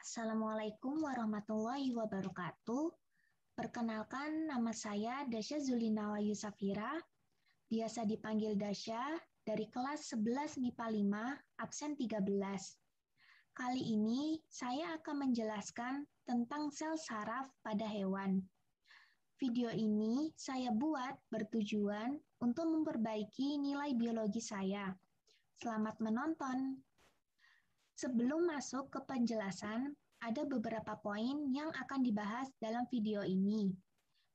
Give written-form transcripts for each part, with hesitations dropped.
Assalamualaikum warahmatullahi wabarakatuh. Perkenalkan, nama saya Dasya Zulina Wayu Safira, biasa dipanggil Dasya, dari kelas 11 MIPA 5, absen 13. Kali ini saya akan menjelaskan tentang sel saraf pada hewan. Video ini saya buat bertujuan untuk memperbaiki nilai biologi saya. Selamat menonton. Sebelum masuk ke penjelasan, ada beberapa poin yang akan dibahas dalam video ini,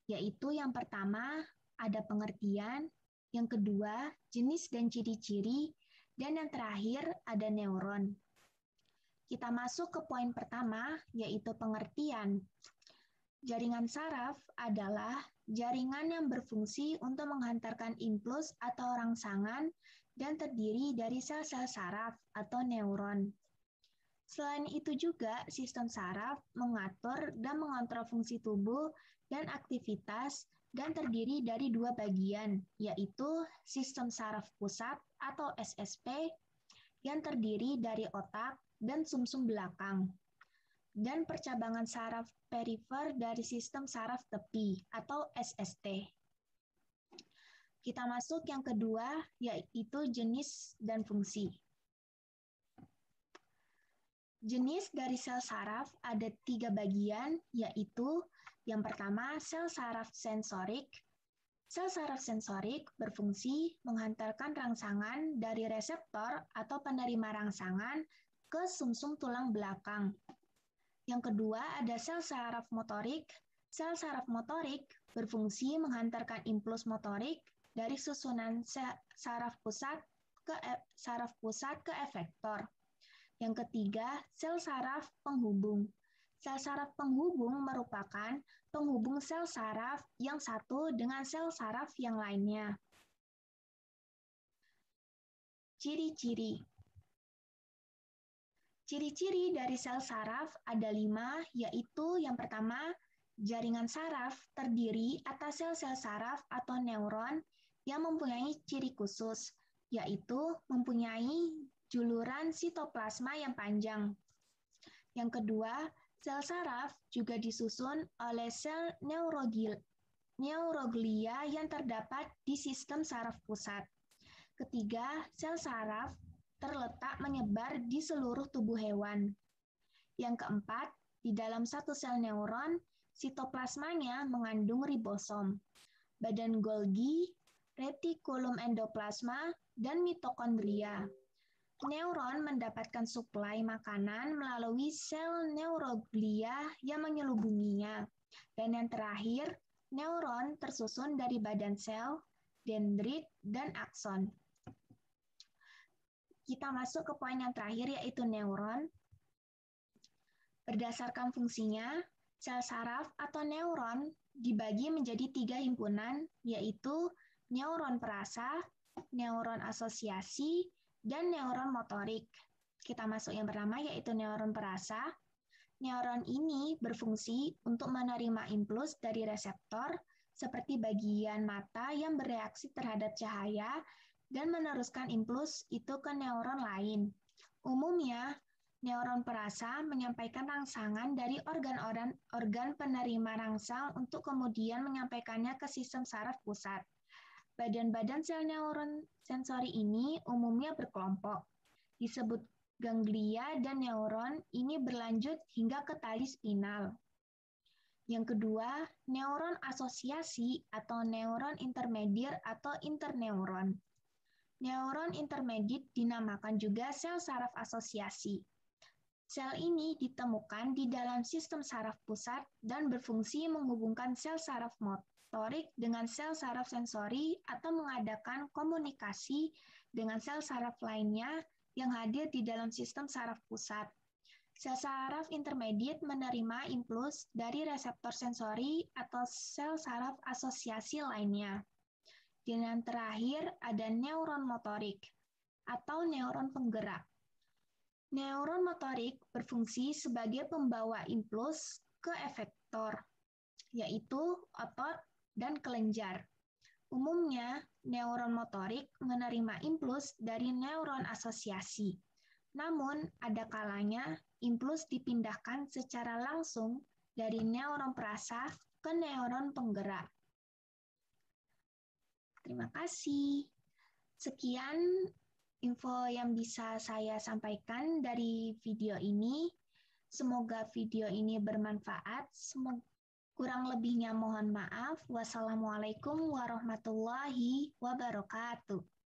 yaitu yang pertama, ada pengertian, yang kedua, jenis dan ciri-ciri, dan yang terakhir, ada neuron. Kita masuk ke poin pertama, yaitu pengertian. Jaringan saraf adalah jaringan yang berfungsi untuk menghantarkan impuls atau rangsangan dan terdiri dari sel-sel saraf atau neuron. Selain itu juga, sistem saraf mengatur dan mengontrol fungsi tubuh dan aktivitas dan terdiri dari dua bagian, yaitu sistem saraf pusat atau SSP yang terdiri dari otak dan sumsum belakang, dan percabangan saraf perifer dari sistem saraf tepi atau SST. Kita masuk yang kedua, yaitu jenis dan fungsi. Jenis dari sel saraf ada 3 bagian, yaitu yang pertama sel saraf sensorik. Sel saraf sensorik berfungsi menghantarkan rangsangan dari reseptor atau penerima rangsangan ke sumsum tulang belakang. Yang kedua ada sel saraf motorik. Sel saraf motorik berfungsi menghantarkan impuls motorik dari susunan saraf pusat ke efektor. Yang ketiga, sel saraf penghubung. Sel saraf penghubung merupakan penghubung sel saraf yang satu dengan sel saraf yang lainnya. Ciri-ciri. Ciri-ciri dari sel saraf ada 5, yaitu yang pertama, jaringan saraf terdiri atas sel-sel saraf atau neuron yang mempunyai ciri khusus, yaitu mempunyai juluran sitoplasma yang panjang. Yang kedua, sel saraf juga disusun oleh sel neuroglia yang terdapat di sistem saraf pusat. Ketiga, sel saraf terletak menyebar di seluruh tubuh hewan. Yang keempat, di dalam satu sel neuron, sitoplasmanya mengandung ribosom, badan Golgi, retikulum endoplasma, dan mitokondria. Neuron mendapatkan suplai makanan melalui sel neuroglia yang menyelubunginya. Dan yang terakhir, neuron tersusun dari badan sel, dendrit, dan akson. Kita masuk ke poin yang terakhir, yaitu neuron. Berdasarkan fungsinya, sel saraf atau neuron dibagi menjadi 3 himpunan, yaitu neuron perasa, neuron asosiasi, dan neuron motorik. Kita masuk yang pertama, yaitu neuron perasa. Neuron ini berfungsi untuk menerima impuls dari reseptor, seperti bagian mata yang bereaksi terhadap cahaya, dan meneruskan impuls itu ke neuron lain. Umumnya, neuron perasa menyampaikan rangsangan dari organ penerima rangsang untuk kemudian menyampaikannya ke sistem saraf pusat. Badan-badan sel neuron sensori ini umumnya berkelompok, disebut ganglia, dan neuron ini berlanjut hingga ke tali spinal. Yang kedua, neuron asosiasi atau neuron intermedier atau interneuron. Neuron intermediate dinamakan juga sel saraf asosiasi. Sel ini ditemukan di dalam sistem saraf pusat dan berfungsi menghubungkan sel saraf motorik dengan sel saraf sensori atau mengadakan komunikasi dengan sel saraf lainnya yang hadir di dalam sistem saraf pusat. Sel saraf intermediate menerima impuls dari reseptor sensori atau sel saraf asosiasi lainnya. Dan yang terakhir ada neuron motorik atau neuron penggerak. Neuron motorik berfungsi sebagai pembawa impuls ke efektor, yaitu otot dan kelenjar. Umumnya, neuron motorik menerima impuls dari neuron asosiasi. Namun, ada kalanya impuls dipindahkan secara langsung dari neuron perasa ke neuron penggerak. Terima kasih. Sekian info yang bisa saya sampaikan dari video ini. Semoga video ini bermanfaat. Kurang lebihnya mohon maaf. Wassalamualaikum warahmatullahi wabarakatuh.